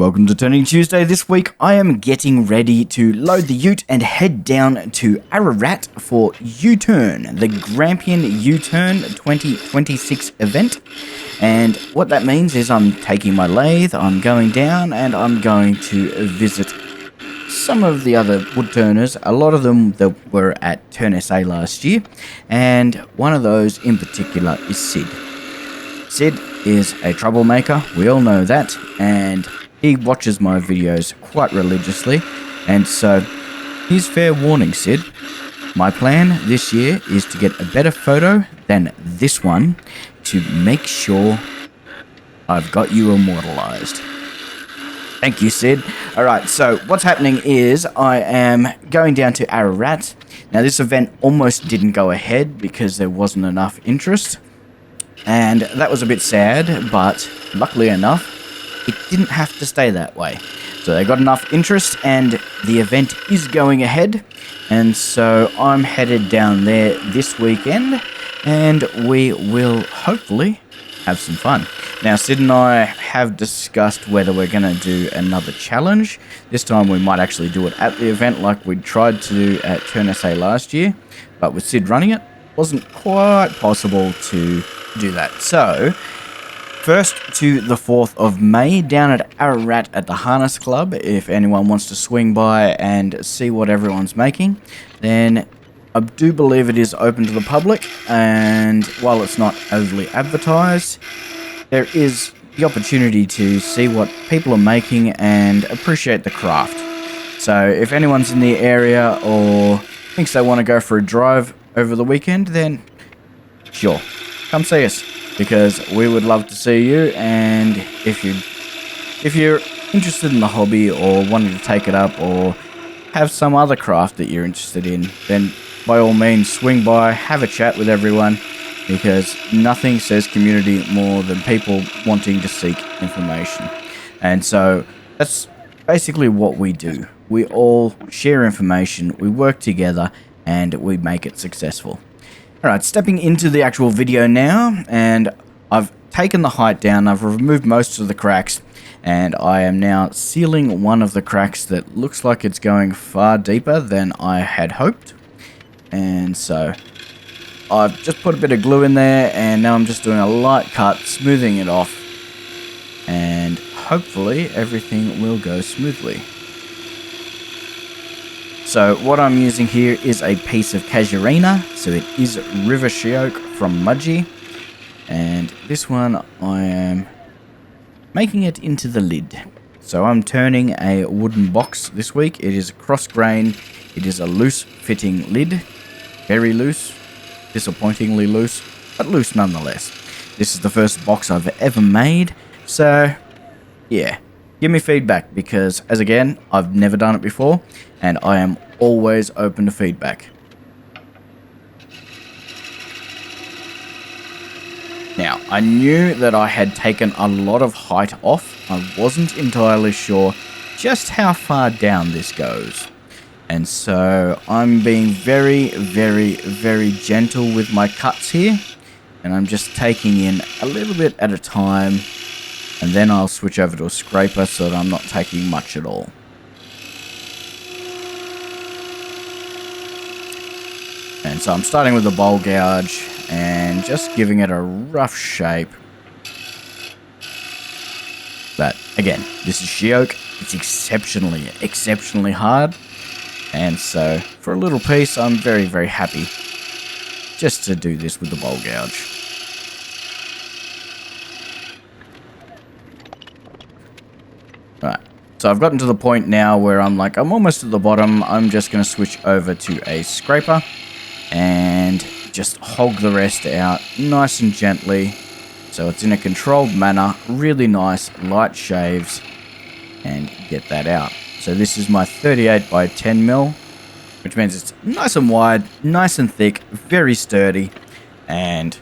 Welcome to Turning Tuesday. This week I am getting ready to load the ute and head down to Ararat for Uturn, the Grampian Uturn 2026 event. And what that means is I'm taking my lathe, I'm going down and I'm going to visit some of the other wood turners, a lot of them that were at Turn SA last year, and one of those in particular is Sid. Sid is a troublemaker, we all know that, and he watches my videos quite religiously, and so here's fair warning, Sid. My plan this year is to get a better photo than this one to make sure I've got you immortalized. Thank you, Sid. Alright, so what's happening is I am going down to Ararat. Now this event almost didn't go ahead because there wasn't enough interest, and that was a bit sad, but luckily enough, it didn't have to stay that way. So they got enough interest and the event is going ahead, and so I'm headed down there this weekend and we will hopefully have some fun. Now Sid and I have discussed whether we're going to do another challenge. This time we might actually do it at the event like we tried to do at Turn SA last year, but with Sid running it, wasn't quite possible to do that. So 1st to the 4th of May down at Ararat at the Harness Club. If anyone wants to swing by and see what everyone's making, then I do believe it is open to the public, and while it's not overly advertised, there is the opportunity to see what people are making and appreciate the craft. So if anyone's in the area or thinks they want to go for a drive over the weekend, then sure, come see us, because we would love to see you. And if you're interested in the hobby or wanting to take it up or have some other craft that you're interested in, then by all means swing by, have a chat with everyone, because nothing says community more than people wanting to seek information. And so that's basically what we do. We all share information, we work together, and we make it successful. Alright, stepping into the actual video now, and I've taken the height down, I've removed most of the cracks, and I am now sealing one of the cracks that looks like it's going far deeper than I had hoped. And so I've just put a bit of glue in there, and now I'm just doing a light cut, smoothing it off, and hopefully everything will go smoothly. So what I'm using here is a piece of casuarina, so it is River Sheoak from Mugga, and this one I am making it into the lid. So I'm turning a wooden box this week. It is a cross grain, it is a loose fitting lid, very loose, disappointingly loose, but loose nonetheless. This is the first box I've ever made, so yeah. Give me feedback, because, as again, I've never done it before, and I am always open to feedback. Now, I knew that I had taken a lot of height off. I wasn't entirely sure just how far down this goes. And so I'm being very, very, very gentle with my cuts here, and I'm just taking in a little bit at a time, and then I'll switch over to a scraper so that I'm not taking much at all. And so I'm starting with the bowl gouge and just giving it a rough shape. But again, this is Sheoak. It's exceptionally hard. And so for a little piece, I'm very, very happy just to do this with the bowl gouge. Right, so I've gotten to the point now where I'm almost at the bottom. I'm just going to switch over to a scraper and just hog the rest out nice and gently, so it's in a controlled manner, really nice light shaves, and get that out. So this is my 38 by 10 mil, which means it's nice and wide, nice and thick, very sturdy, and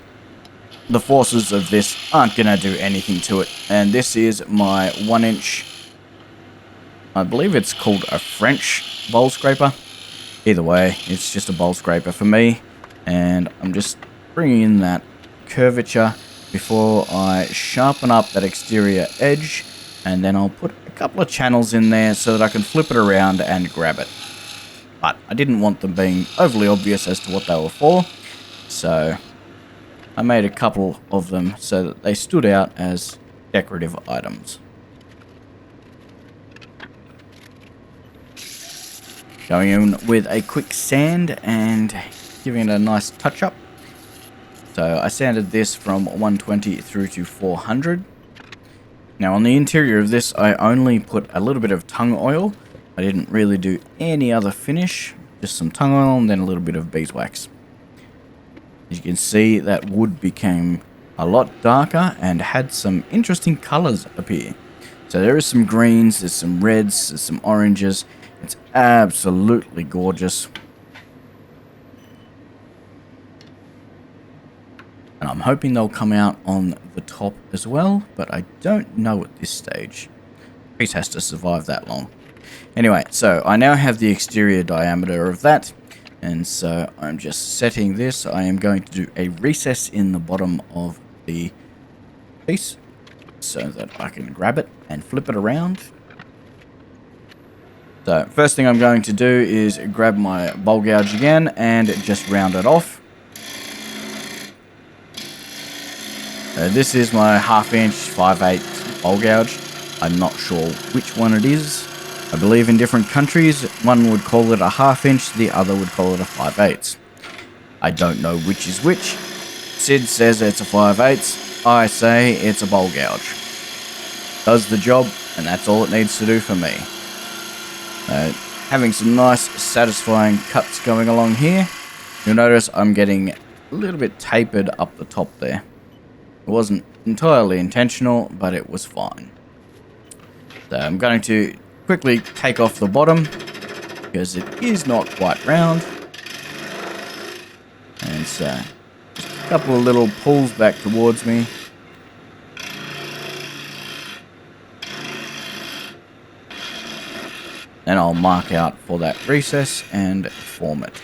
the forces of this aren't going to do anything to it. And this is my 1-inch, I believe it's called a French bowl scraper. Either way, it's just a bowl scraper for me, and I'm just bringing in that curvature before I sharpen up that exterior edge, and then I'll put a couple of channels in there so that I can flip it around and grab it. But I didn't want them being overly obvious as to what they were for, so I made a couple of them so that they stood out as decorative items. Going in with a quick sand and giving it a nice touch up. So I sanded this from 120 through to 400. Now on the interior of this, I only put a little bit of tung oil. I didn't really do any other finish, just some tung oil and then a little bit of beeswax. As you can see, that wood became a lot darker and had some interesting colors appear. So there is some greens, there's some reds, there's some oranges. It's absolutely gorgeous. And I'm hoping they'll come out on the top as well, but I don't know at this stage. The piece has to survive that long. Anyway, so I now have the exterior diameter of that, and so I'm just setting this. I am going to do a recess in the bottom of the piece so that I can grab it and flip it around. So first thing I'm going to do is grab my bowl gouge again and just round it off. This is my 1/2 inch 5/8 bowl gouge. I'm not sure which one it is. I believe in different countries, one would call it a 1/2 inch, the other would call it a 5/8. I don't know which is which. Sid says it's a 5/8. I say it's a bowl gouge. Does the job, and that's all it needs to do for me. Having some nice, satisfying cuts going along here. You'll notice I'm getting a little bit tapered up the top there. It wasn't entirely intentional, but it was fine. So I'm going to quickly take off the bottom because it is not quite round. And so just a couple of little pulls back towards me. Then I'll mark out for that recess and form it.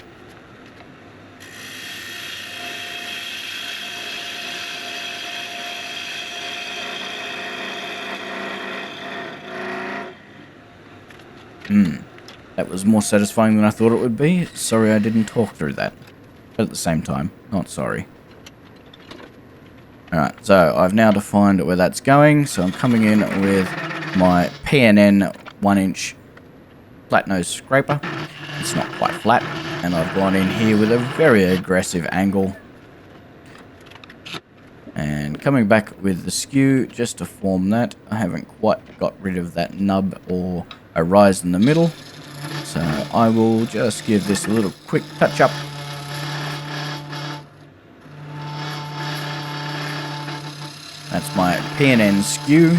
That was more satisfying than I thought it would be. Sorry I didn't talk through that. But at the same time, not sorry. Alright, so I've now defined where that's going. So I'm coming in with my P&N 1-inch flat nose scraper. It's not quite flat. And I've gone in here with a very aggressive angle. And coming back with the skew just to form that. I haven't quite got rid of that nub or a rise in the middle. So I will just give this a little quick touch up. That's my P&N skew.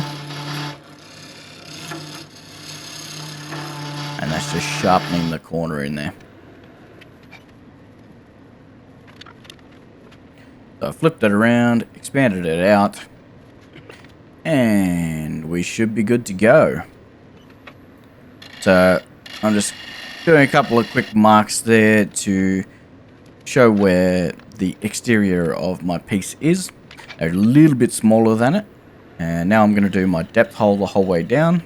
And that's just sharpening the corner in there. So I flipped it around, expanded it out, and we should be good to go. So I'm just doing a couple of quick marks there to show where the exterior of my piece is. They're a little bit smaller than it. And now I'm going to do my depth hole the whole way down.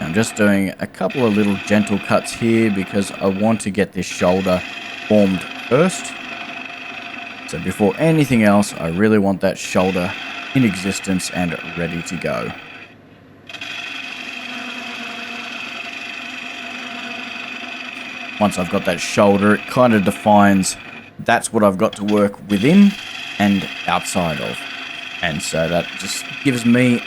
I'm just doing a couple of little gentle cuts here because I want to get this shoulder formed first. So before anything else, I really want that shoulder in existence and ready to go. Once I've got that shoulder, it kind of defines that's what I've got to work within and outside of. And so that just gives me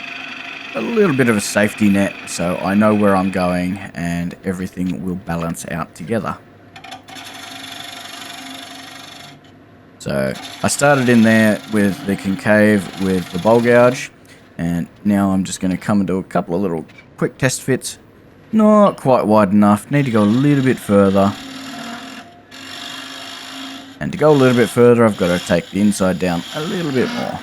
a little bit of a safety net so I know where I'm going and everything will balance out together. So I started in there with the concave with the bowl gouge, and now I'm just going to come and do a couple of little quick test fits. Not quite wide enough, need to go a little bit further. And to go a little bit further, I've got to take the inside down a little bit more.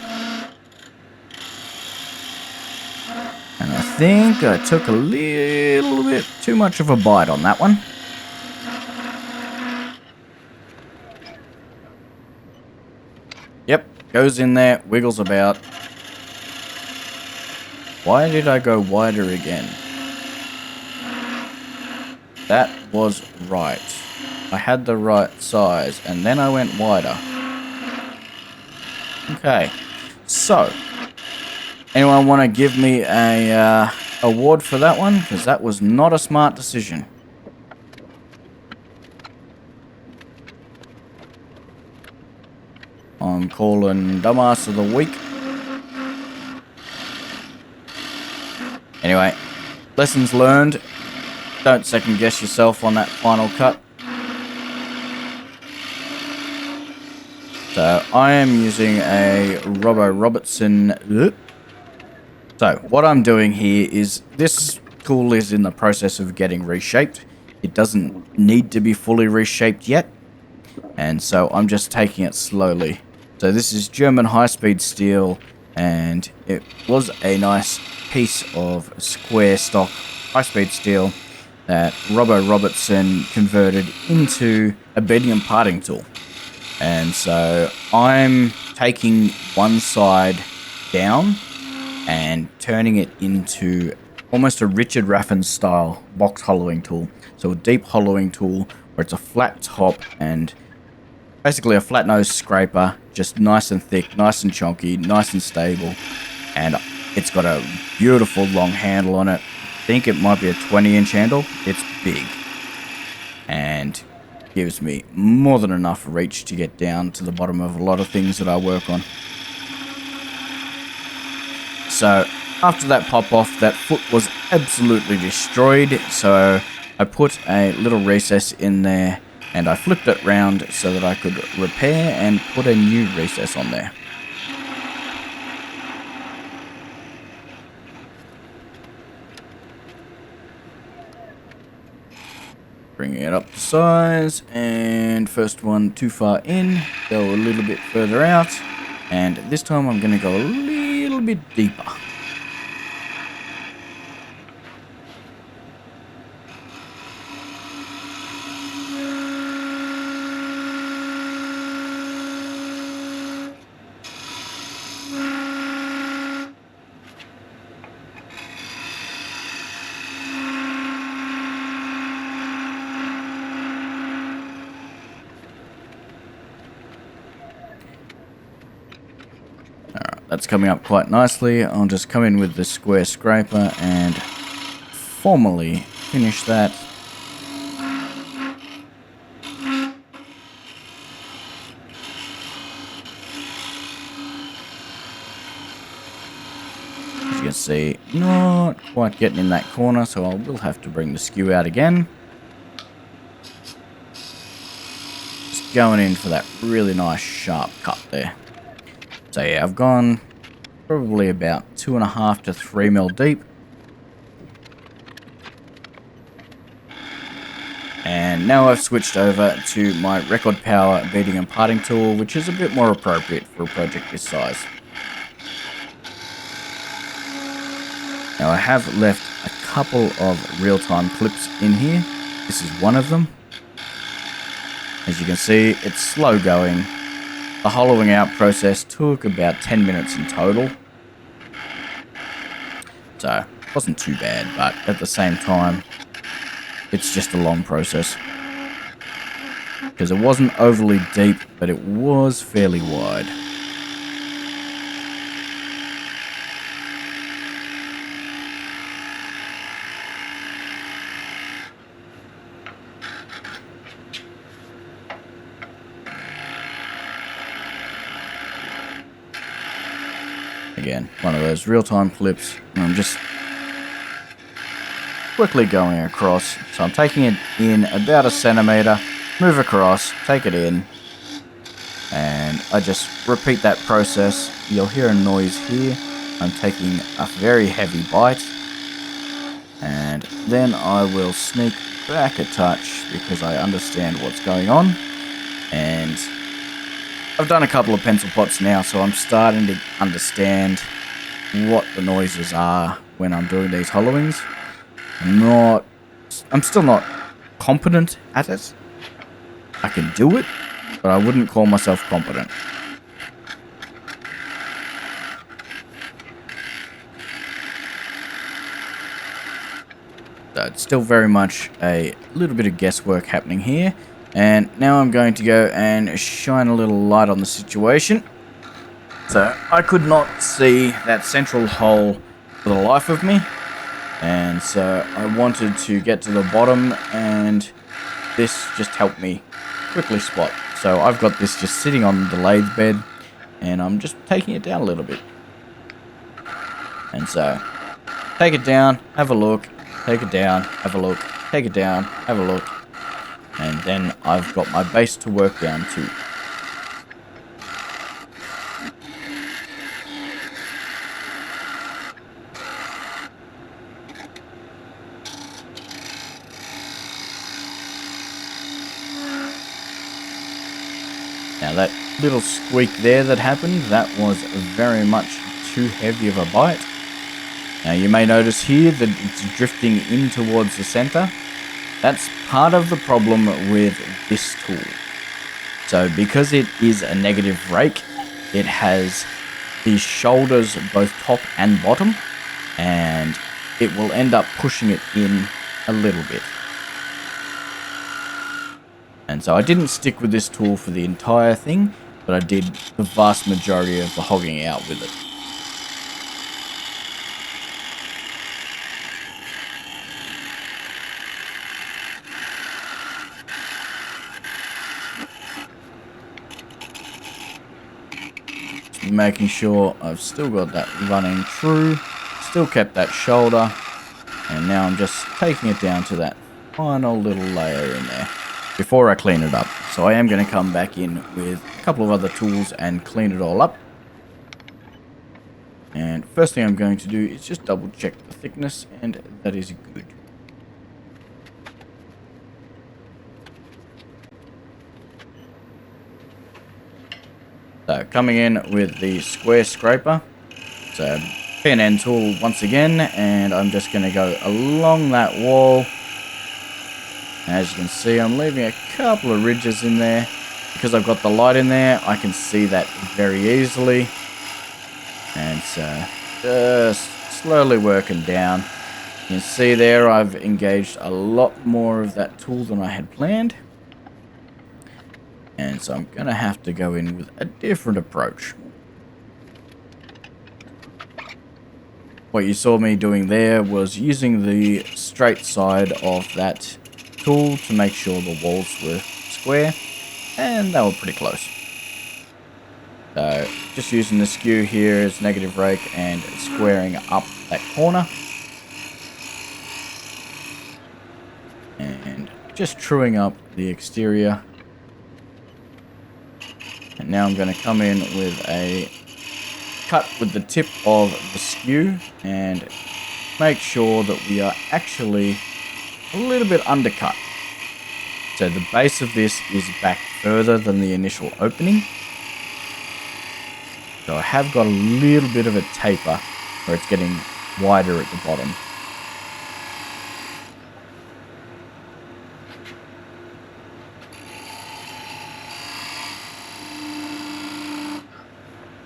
And I think I took a little bit too much of a bite on that one. Yep, goes in there, wiggles about. Why did I go wider again? That was right. I had the right size, and then I went wider. Okay, so anyone want to give me a award for that one? Because that was not a smart decision. I'm calling Dumbass of the Week. Anyway, lessons learned. Don't second guess yourself on that final cut. So I am using a Robertson. So what I'm doing here is this tool is in the process of getting reshaped. It doesn't need to be fully reshaped yet. And so I'm just taking it slowly. So this is German high-speed steel, and it was a nice piece of square stock high-speed steel that Robertson converted into a bending and parting tool. And so I'm taking one side down and turning it into almost a Richard Raffin style box hollowing tool. So a deep hollowing tool where it's a flat top and basically a flat nose scraper, just nice and thick, nice and chunky, nice and stable. And it's got a beautiful long handle on it. I think it might be a 20-inch handle. It's big. And gives me more than enough reach to get down to the bottom of a lot of things that I work on. So after that pop off, that foot was absolutely destroyed. So I put a little recess in there and I flipped it round so that I could repair and put a new recess on there. Bringing it up to size, and first one too far in, go a little bit further out, and this time I'm going to go a little bit deeper. That's coming up quite nicely. I'll just come in with the square scraper and formally finish that. As you can see, not quite getting in that corner, so I will have to bring the skew out again. Just going in for that really nice sharp cut there. So yeah, I've gone probably about 2.5 to 3 mil deep. And now I've switched over to my record power beading and parting tool, which is a bit more appropriate for a project this size. Now I have left a couple of real-time clips in here. This is one of them. As you can see, it's slow going. The hollowing out process took about 10 minutes in total. So, it wasn't too bad, but at the same time, it's just a long process. Because it wasn't overly deep, but it was fairly wide. Again, one of those real-time clips, and I'm just quickly going across. So I'm taking it in about 1 centimeter, move across, take it in, and I just repeat that process. You'll hear a noise here. I'm taking a very heavy bite, and then I will sneak back a touch because I understand what's going on. And I've done a couple of pencil pots now, so I'm starting to understand what the noises are when I'm doing these hollowings. I'm still not competent at it. I can do it, but I wouldn't call myself competent. So it's still very much a little bit of guesswork happening here. And now I'm going to go and shine a little light on the situation. So I could not see that central hole for the life of me. And so I wanted to get to the bottom, and this just helped me quickly spot. So I've got this just sitting on the lathe bed, and I'm just taking it down a little bit. And so, take it down, have a look, take it down, have a look, take it down, have a look. And then I've got my base to work down to. Now that little squeak there that happened, that was very much too heavy of a bite. Now you may notice here that it's drifting in towards the center. That's part of the problem with this tool. So because it is a negative rake, it has these shoulders both top and bottom, and it will end up pushing it in a little bit. And so I didn't stick with this tool for the entire thing, but I did the vast majority of the hogging out with it. Just making sure I've still got that running true, still kept that shoulder, and now I'm just taking it down to that final little layer in there before I clean it up. So I am going to come back in with a couple of other tools and clean it all up. And first thing I'm going to do is just double check the thickness, and that is good. So coming in with the square scraper, so Tenon tool once again, and I'm just going to go along that wall. As you can see, I'm leaving a couple of ridges in there. Because I've got the light in there, I can see that very easily. And so, just slowly working down. You can see there I've engaged a lot more of that tool than I had planned. And so I'm going to have to go in with a different approach. What you saw me doing there was using the straight side of that tool to make sure the walls were square, and they were pretty close. So just using the skew here as negative rake and squaring up that corner, and just truing up the exterior. And now I'm going to come in with a cut with the tip of the skew and make sure that we are actually a little bit undercut. So the base of this is back further than the initial opening. So I have got a little bit of a taper where it's getting wider at the bottom.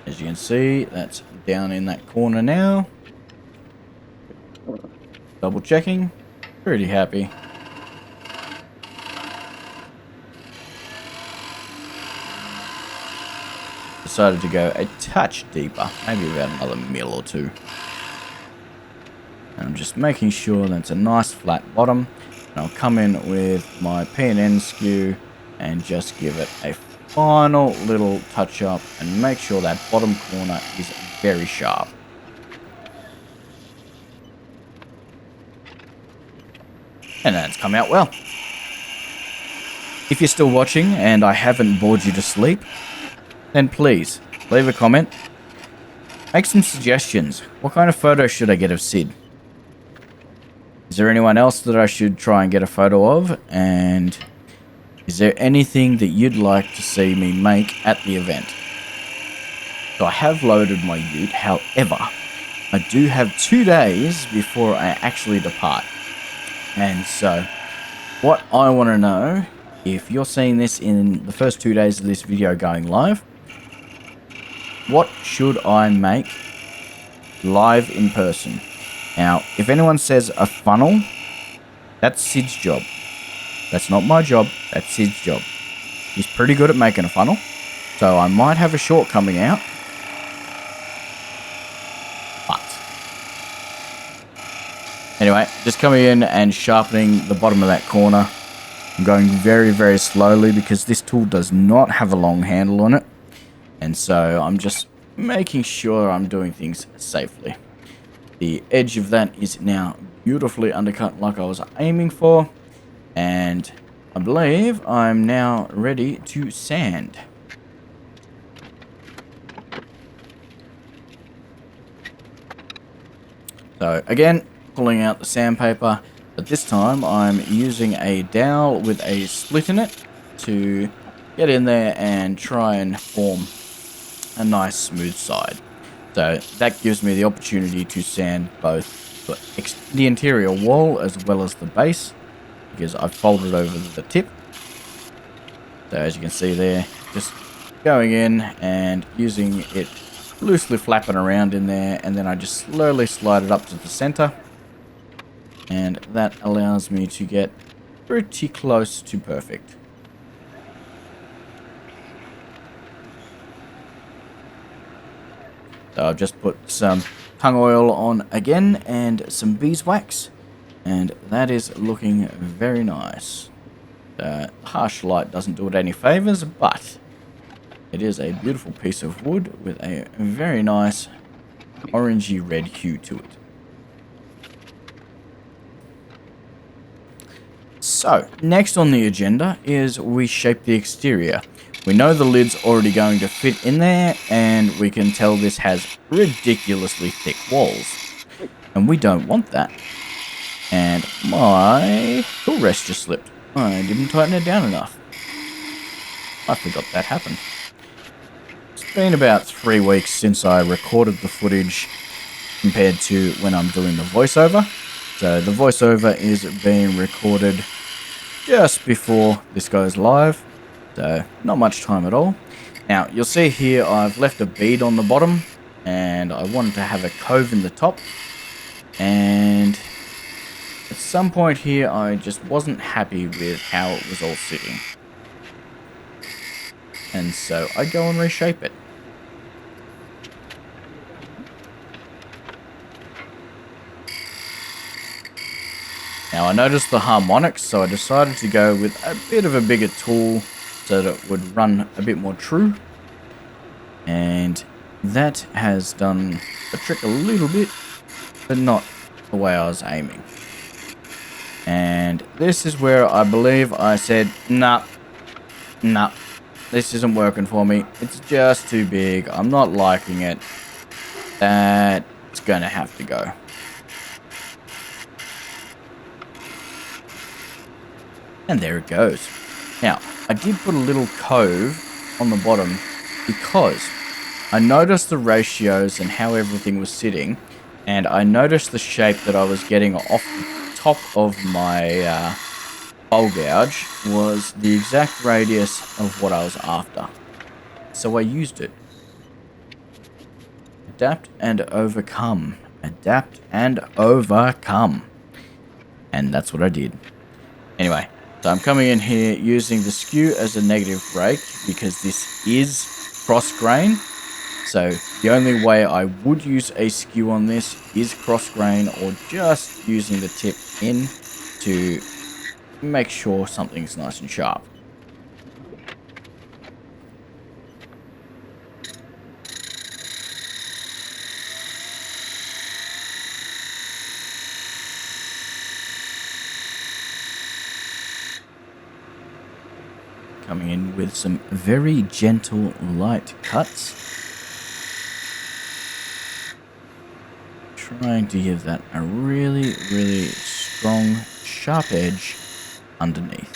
As you can see, that's down in that corner now. Double checking. Pretty happy. Decided to go a touch deeper, maybe about another mil or two. And I'm just making sure that's a nice flat bottom. And I'll come in with my P&N skew and just give it a final little touch up and make sure that bottom corner is very sharp. And that's come out well. If you're still watching and I haven't bored you to sleep, then please leave a comment. Make some suggestions. What kind of photo should I get of Sid? Is there anyone else that I should try and get a photo of? And is there anything that you'd like to see me make at the event? So I have loaded my ute, however, I do have 2 days before I actually depart. And so, what I want to know, if you're seeing this in the first 2 days of this video going live, what should I make live in person? Now, if anyone says a funnel, That's Sid's job. That's not my job. That's Sid's job. He's pretty good at making a funnel. So I might have a short coming out. But anyway, just coming in and sharpening the bottom of that corner. I'm going very, very slowly because this tool does not have a long handle on it. And so I'm just making sure I'm doing things safely. The edge of that is now beautifully undercut like I was aiming for. And I believe I'm now ready to sand. So again, pulling out the sandpaper, but this time I'm using a dowel with a split in it to get in there and try and form a nice smooth side. So that gives me the opportunity to sand both the interior wall as well as the base, because I've folded over the tip. So as you can see there, just going in and using it loosely flapping around in there, and then I just slowly slide it up to the center, and that allows me to get pretty close to perfect. So I've just put some tung oil on again and some beeswax, and that is looking very nice. Harsh light doesn't do it any favors, but it is a beautiful piece of wood with a very nice orangey red hue to it. So, next on the agenda is we shape the exterior. We know the lid's already going to fit in there, and we can tell this has ridiculously thick walls. And we don't want that. And my tool rest just slipped. I didn't tighten it down enough. I forgot that happened. It's been about 3 weeks since I recorded the footage compared to when I'm doing the voiceover. So the voiceover is being recorded just before this goes live. So not much time at all. Now you'll see here I've left a bead on the bottom, and I wanted to have a cove in the top. And at some point here I just wasn't happy with how it was all sitting. And so I go and reshape it. Now I noticed the harmonics, so I decided to go with a bit of a bigger tool so that it would run a bit more true. And that has done the trick a little bit, but not the way I was aiming. And this is where I believe I said, nah, this isn't working for me. It's just too big. I'm not liking it. That's gonna have to go. And there it goes. Now, I did put a little cove on the bottom because I noticed the ratios and how everything was sitting, and I noticed the shape that I was getting off the top of my bowl gouge was the exact radius of what I was after. So I used it. Adapt and overcome. Adapt and overcome. And that's what I did. Anyway. So I'm coming in here using the skew as a negative break because this is cross grain. So the only way I would use a skew on this is cross grain, or just using the tip in to make sure something's nice and sharp. Coming in with some very gentle, light cuts. Trying to give that a really, really strong, sharp edge underneath.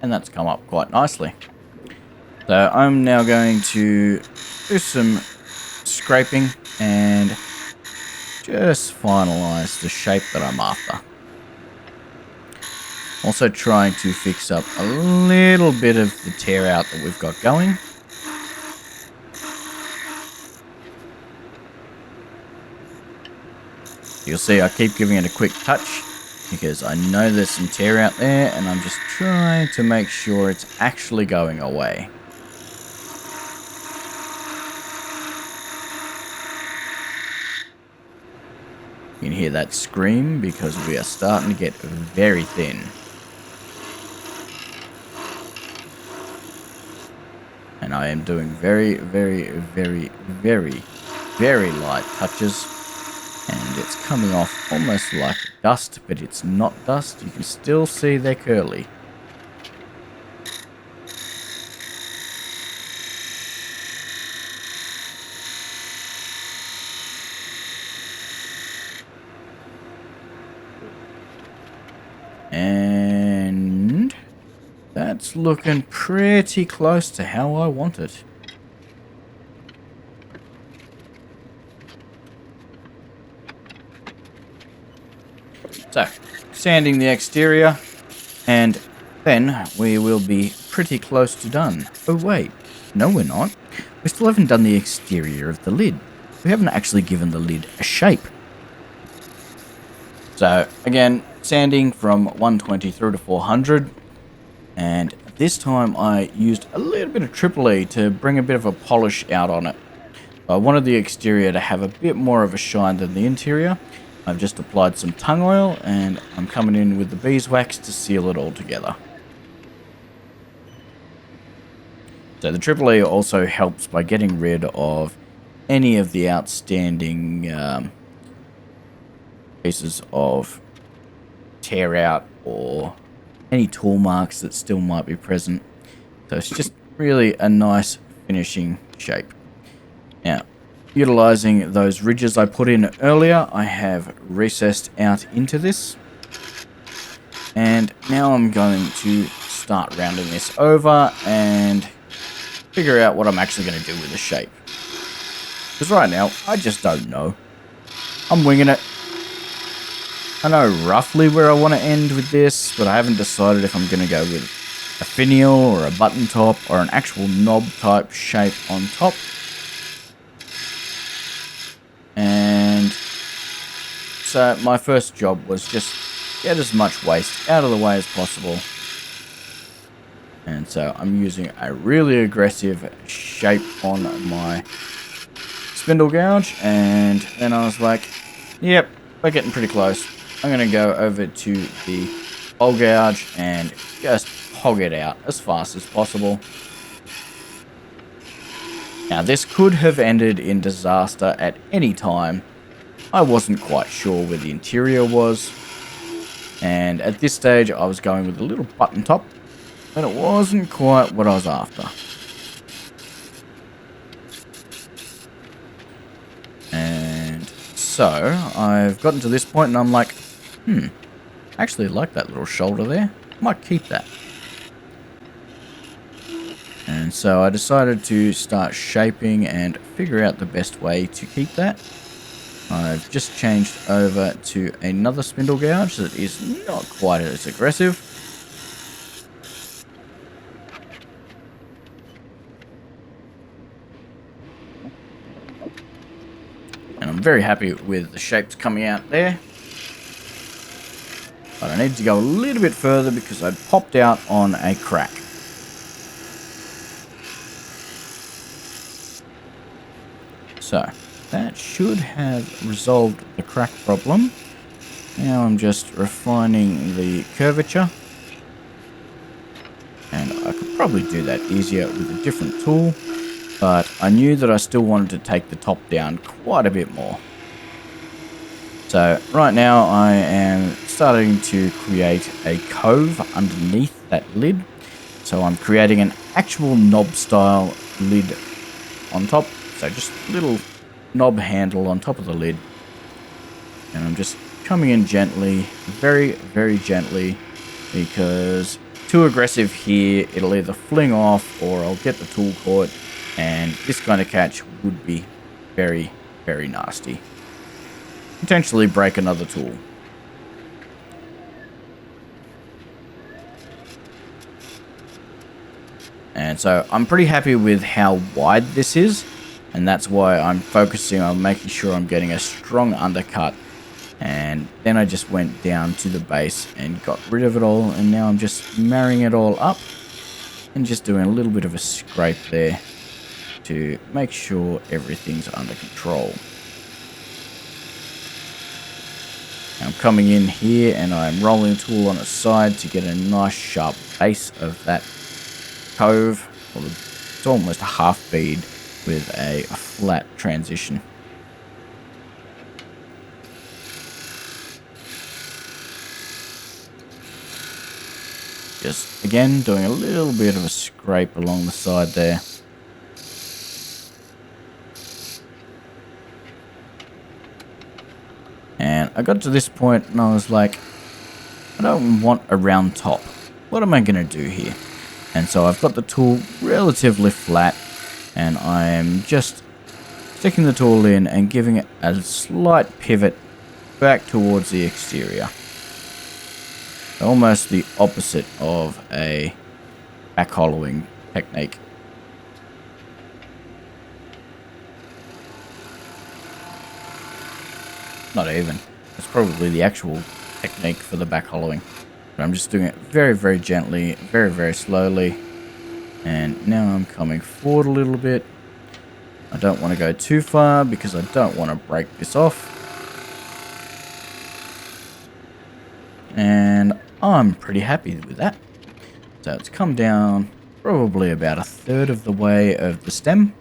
And that's come up quite nicely. So I'm now going to do some scraping and just finalize the shape that I'm after. Also trying to fix up a little bit of the tear out that we've got going. You'll see I keep giving it a quick touch because I know there's some tear out there and I'm just trying to make sure it's actually going away. You can hear that scream because we are starting to get very thin. And I am doing very, very, very, very, very light touches. And it's coming off almost like dust, but it's not dust. You can still see they're curly. And that's looking pretty close to how I want it. So, sanding the exterior, and then we will be pretty close to done. Oh wait, no we're not. We still haven't done the exterior of the lid. We haven't actually given the lid a shape. So, again, sanding from 120 through to 400, and this time I used a little bit of Triple E to bring a bit of a polish out on it. I wanted the exterior to have a bit more of a shine than the interior. I've just applied some tung oil and I'm coming in with the beeswax to seal it all together. So the Triple E also helps by getting rid of any of the outstanding pieces of tear out or any tool marks that still might be present. So it's just really a nice finishing shape. Now, utilizing those ridges I put in earlier, I have recessed out into this. And now I'm going to start rounding this over and figure out what I'm actually going to do with the shape. Because right now, I just don't know. I'm winging it. I know roughly where I want to end with this, but I haven't decided if I'm going to go with a finial or a button top or an actual knob type shape on top. And so my first job was just get as much waste out of the way as possible. And so I'm using a really aggressive shape on my spindle gouge. And then I was like, yep, we're getting pretty close. I'm going to go over to the hole gouge and just hog it out as fast as possible. Now this could have ended in disaster at any time. I wasn't quite sure where the interior was. And at this stage I was going with a little button top. But it wasn't quite what I was after. And so I've gotten to this point and I'm like, I actually like that little shoulder there. Might keep that. And so I decided to start shaping and figure out the best way to keep that. I've just changed over to another spindle gouge that is not quite as aggressive. And I'm very happy with the shapes coming out there. But I need to go a little bit further because I popped out on a crack. So that should have resolved the crack problem. Now I'm just refining the curvature. And I could probably do that easier with a different tool. But I knew that I still wanted to take the top down quite a bit more. So right now I am starting to create a cove underneath that lid. So I'm creating an actual knob style lid on top. So just a little knob handle on top of the lid. And I'm just coming in gently, very, very gently, because too aggressive here, it'll either fling off or I'll get the tool caught. And this kind of catch would be very, very nasty. Potentially break another tool. And so I'm pretty happy with how wide this is, and that's why I'm focusing on making sure I'm getting a strong undercut. And then I just went down to the base and got rid of it all, and now I'm just marrying it all up and just doing a little bit of a scrape there to make sure everything's under control. I'm coming in here and I'm rolling the tool on its side to get a nice sharp base of that cove. Well, it's almost a half bead with a flat transition. Just again doing a little bit of a scrape along the side there. And I got to this point and I was like, I don't want a round top. What am I going to do here? And so I've got the tool relatively flat, and I am just sticking the tool in and giving it a slight pivot back towards the exterior. Almost the opposite of a back hollowing technique. Not even. It's probably the actual technique for the back hollowing. But I'm just doing it very, very gently, very, very slowly. And now I'm coming forward a little bit. I don't want to go too far because I don't want to break this off. And I'm pretty happy with that. So it's come down probably about 1/3 of the way of the stem.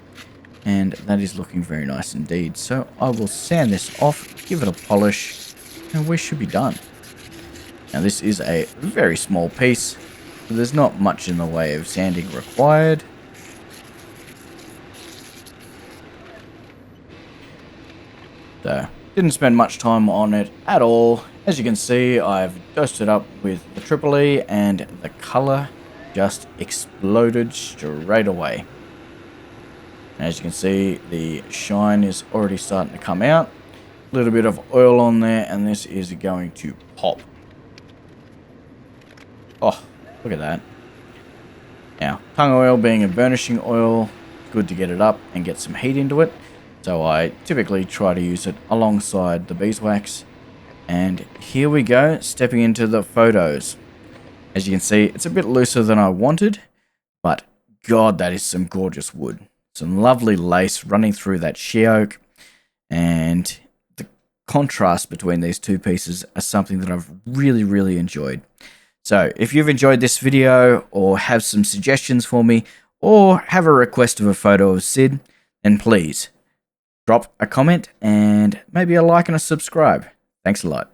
And that is looking very nice indeed. So I will sand this off, give it a polish, and we should be done. Now this is a very small piece, so there's not much in the way of sanding required. So didn't spend much time on it at all. As you can see, I've dosed it up with the Triple E and the color just exploded straight away. As you can see, the shine is already starting to come out. A little bit of oil on there, and this is going to pop. Oh, look at that. Now, tung oil being a burnishing oil, good to get it up and get some heat into it. So I typically try to use it alongside the beeswax. And here we go, stepping into the photos. As you can see, it's a bit looser than I wanted, but God, that is some gorgeous wood. Some lovely lace running through that Sheoak, and the contrast between these two pieces are something that I've really, really enjoyed. So if you've enjoyed this video or have some suggestions for me or have a request of a photo of Sid, then please drop a comment and maybe a like and a subscribe. Thanks a lot.